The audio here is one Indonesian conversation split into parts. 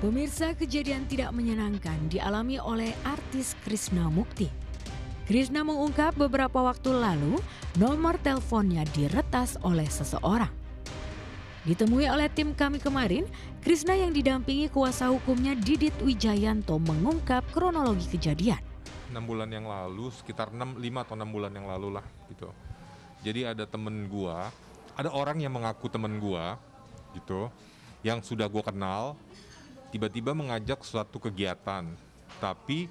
Pemirsa, kejadian tidak menyenangkan dialami oleh artis Krishna Mukti. Krishna mengungkap beberapa waktu lalu nomor teleponnya diretas oleh seseorang. Ditemui oleh tim kami kemarin, Krishna yang didampingi kuasa hukumnya Didit Wijayanto mengungkap kronologi kejadian. 6 bulan yang lalu, sekitar 5 atau 6 bulan yang lalu lah gitu. Jadi ada temen gua, ada orang yang mengaku temen gua gitu, yang sudah gua kenal, tiba-tiba mengajak suatu kegiatan, tapi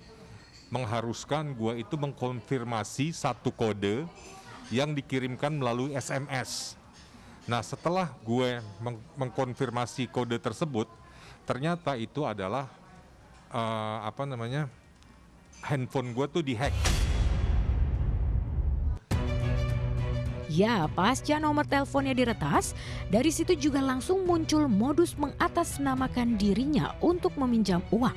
mengharuskan gua itu mengkonfirmasi satu kode yang dikirimkan melalui SMS. Nah, setelah gue mengkonfirmasi kode tersebut, ternyata itu adalah handphone gue tuh dihack. Ya, pasca nomor teleponnya diretas, dari situ juga langsung muncul modus mengatasnamakan dirinya untuk meminjam uang.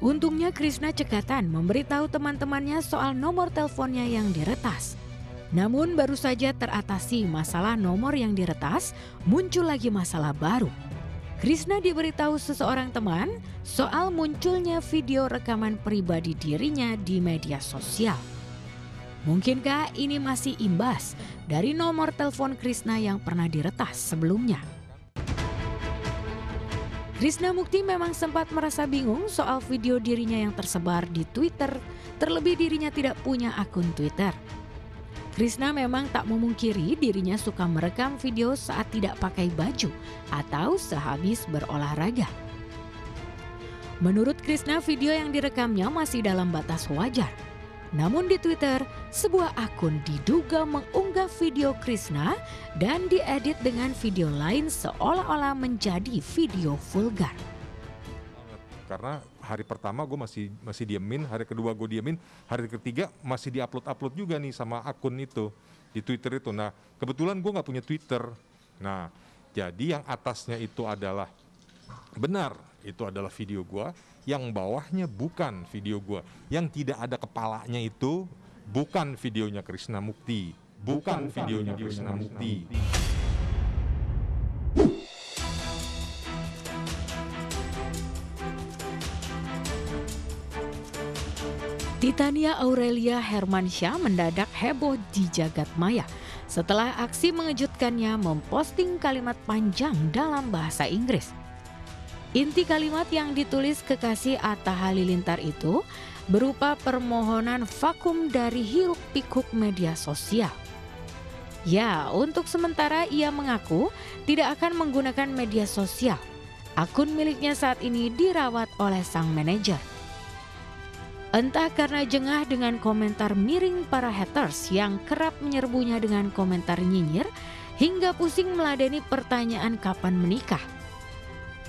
Untungnya Krishna cekatan memberitahu teman-temannya soal nomor teleponnya yang diretas. Namun baru saja teratasi masalah nomor yang diretas, muncul lagi masalah baru. Krishna diberitahu seseorang teman soal munculnya video rekaman pribadi dirinya di media sosial. Mungkinkah ini masih imbas dari nomor telepon Krishna yang pernah diretas sebelumnya? Krishna Mukti memang sempat merasa bingung soal video dirinya yang tersebar di Twitter, terlebih dirinya tidak punya akun Twitter. Krishna memang tak memungkiri dirinya suka merekam video saat tidak pakai baju atau sehabis berolahraga. Menurut Krishna, video yang direkamnya masih dalam batas wajar. Namun di Twitter, sebuah akun diduga mengunggah video Krishna dan diedit dengan video lain seolah-olah menjadi video vulgar. Karena hari pertama gue masih diemin, hari kedua gue diemin, hari ketiga masih diupload juga nih sama akun itu di Twitter itu. Nah, kebetulan gue nggak punya Twitter. Nah, jadi yang atasnya itu adalah benar, itu adalah video gue. Yang bawahnya bukan video gue. Yang tidak ada kepalanya itu bukan videonya Krishna Mukti. Bukan videonya Krishna Mukti. Titania Aurelia Hermansyah mendadak heboh di jagat maya setelah aksi mengejutkannya memposting kalimat panjang dalam bahasa Inggris. Inti kalimat yang ditulis kekasih Atta Halilintar itu berupa permohonan vakum dari hiruk-pikuk media sosial. Ya, untuk sementara ia mengaku tidak akan menggunakan media sosial. Akun miliknya saat ini dirawat oleh sang manajer. Entah karena jengah dengan komentar miring para haters yang kerap menyerbunya dengan komentar nyinyir, hingga pusing meladeni pertanyaan kapan menikah.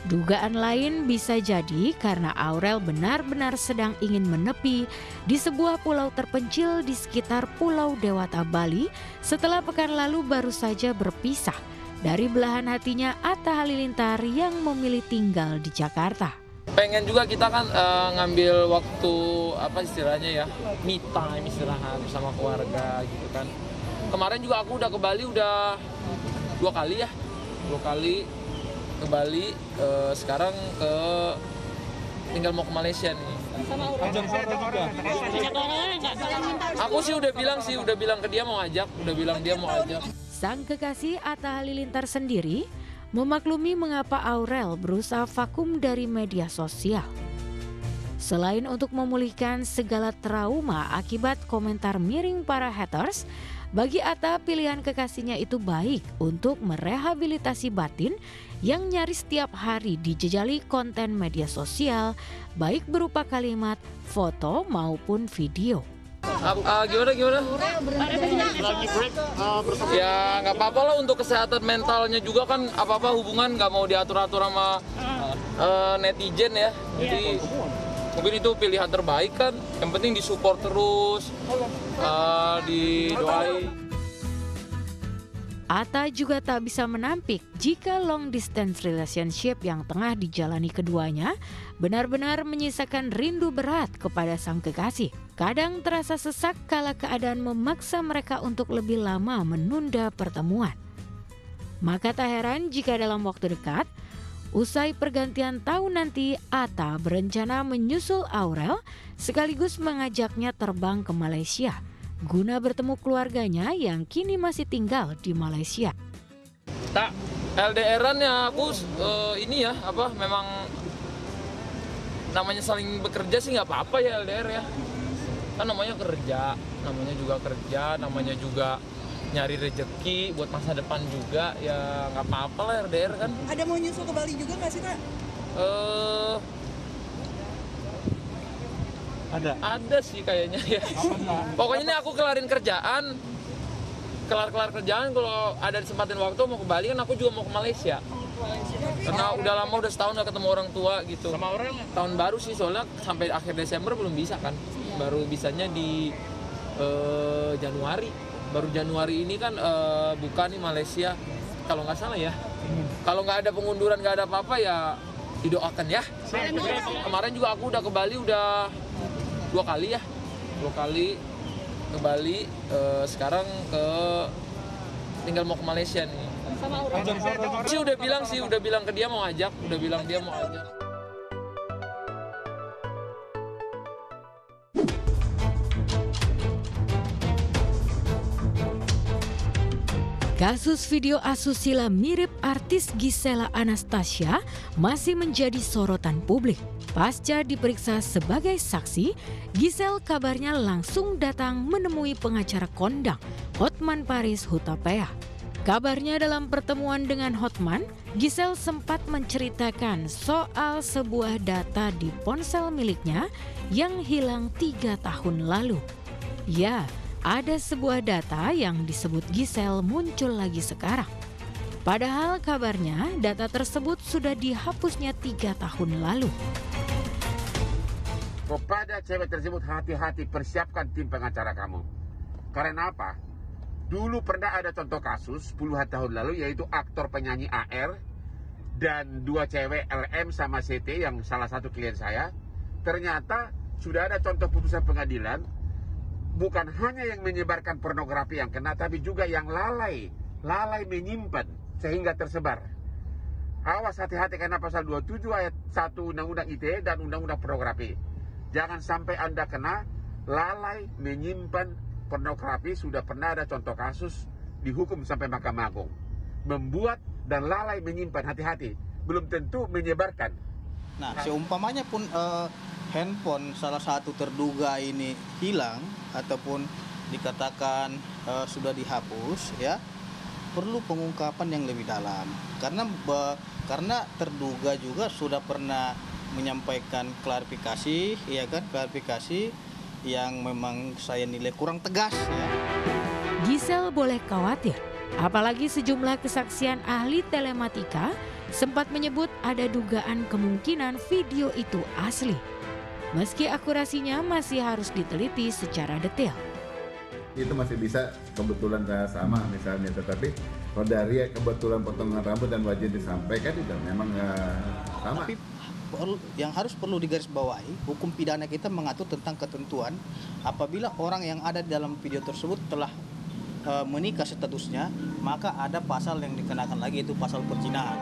Dugaan lain bisa jadi karena Aurel benar-benar sedang ingin menepi di sebuah pulau terpencil di sekitar Pulau Dewata, Bali setelah pekan lalu baru saja berpisah dari belahan hatinya Atta Halilintar yang memilih tinggal di Jakarta. Pengen juga kita kan ngambil waktu istilahnya ya, me time, istirahat bersama keluarga gitu kan. Kemarin juga aku udah ke Bali udah 2 kali ke Bali, sekarang tinggal mau ke Malaysia nih. Aku sih udah bilang ke dia mau ajak, Sang kekasih Atta Halilintar sendiri memaklumi mengapa Aurel berusaha vakum dari media sosial. Selain untuk memulihkan segala trauma akibat komentar miring para haters, bagi Atta pilihan kekasihnya itu baik untuk merehabilitasi batin yang nyaris setiap hari dijejali konten media sosial, baik berupa kalimat, foto maupun video. Gimana? Ya nggak apa-apa lah, untuk kesehatan mentalnya juga kan apa-apa hubungan nggak mau diatur-atur sama netizen ya. Jadi mungkin itu pilihan terbaik kan, yang penting disupport terus, didoain. Atta juga tak bisa menampik jika long distance relationship yang tengah dijalani keduanya benar-benar menyisakan rindu berat kepada sang kekasih. Kadang terasa sesak kala keadaan memaksa mereka untuk lebih lama menunda pertemuan. Maka tak heran jika dalam waktu dekat Usai pergantian tahun nanti, Atta berencana menyusul Aurel sekaligus mengajaknya terbang ke Malaysia guna bertemu keluarganya yang kini masih tinggal di Malaysia. Tak, LDR-an ya aku ini ya memang namanya saling bekerja sih nggak apa-apa ya LDR ya. Kan namanya kerja, namanya juga nyari rezeki buat masa depan juga, ya nggak apa-apa lah LDR kan. Ada mau nyusul ke Bali juga nggak sih Kak? Ada sih kayaknya ya. Pokoknya ini aku kelar kerjaan, kalau ada disempatin waktu mau ke Bali kan aku juga mau ke Malaysia. Karena udah lama, udah setahun gak ketemu orang tua gitu. Sama orang tahun baru sih, soalnya sampai akhir Desember belum bisa kan. Baru bisanya di Januari. Baru Januari ini kan buka nih Malaysia, kalau nggak salah ya. Kalau nggak ada pengunduran, nggak ada apa-apa ya didoakan ya. Kemarin juga aku udah ke Bali udah 2 kali ke Bali. Sekarang tinggal mau ke Malaysia nih. Sama Aurel. Udah bilang ke dia mau ajak, Kasus video asusila mirip artis Gisela Anastasia masih menjadi sorotan publik. Pasca diperiksa sebagai saksi, Gisel kabarnya langsung datang menemui pengacara kondang, Hotman Paris Hutapea. Kabarnya dalam pertemuan dengan Hotman, Gisel sempat menceritakan soal sebuah data di ponsel miliknya yang hilang 3 tahun lalu. Ya, ada sebuah data yang disebut Gisel muncul lagi sekarang. Padahal kabarnya data tersebut sudah dihapusnya 3 tahun lalu. Kepada cewek tersebut, hati-hati, persiapkan tim pengacara kamu. Karena apa? Dulu pernah ada contoh kasus puluhan tahun lalu, yaitu aktor penyanyi AR dan 2 cewek LM sama CT yang salah satu klien saya. Ternyata sudah ada contoh putusan pengadilan, bukan hanya yang menyebarkan pornografi yang kena, tapi juga yang lalai menyimpan sehingga tersebar. Awas, hati-hati karena pasal 27 ayat 1 Undang-Undang ITE dan Undang-Undang Pornografi. Jangan sampai Anda kena lalai menyimpan pornografi. Sudah pernah ada contoh kasus dihukum sampai Mahkamah Agung. Membuat dan lalai menyimpan, hati-hati. Belum tentu menyebarkan. Nah, seumpamanya pun handphone salah satu terduga ini hilang ataupun dikatakan sudah dihapus, ya perlu pengungkapan yang lebih dalam. Karena terduga juga sudah pernah menyampaikan klarifikasi, ya kan, klarifikasi yang memang saya nilai kurang tegas. Ya. Gisel boleh khawatir, apalagi sejumlah kesaksian ahli telematika sempat menyebut ada dugaan kemungkinan video itu asli. Meski akurasinya masih harus diteliti secara detail. Itu masih bisa kebetulan sama misalnya, tetapi kalau dari kebetulan potongan rambut dan wajah disampaikan itu memang sama. Tapi yang perlu digarisbawahi, hukum pidana kita mengatur tentang ketentuan apabila orang yang ada di dalam video tersebut telah menikah statusnya, maka ada pasal yang dikenakan lagi, itu pasal perzinahan.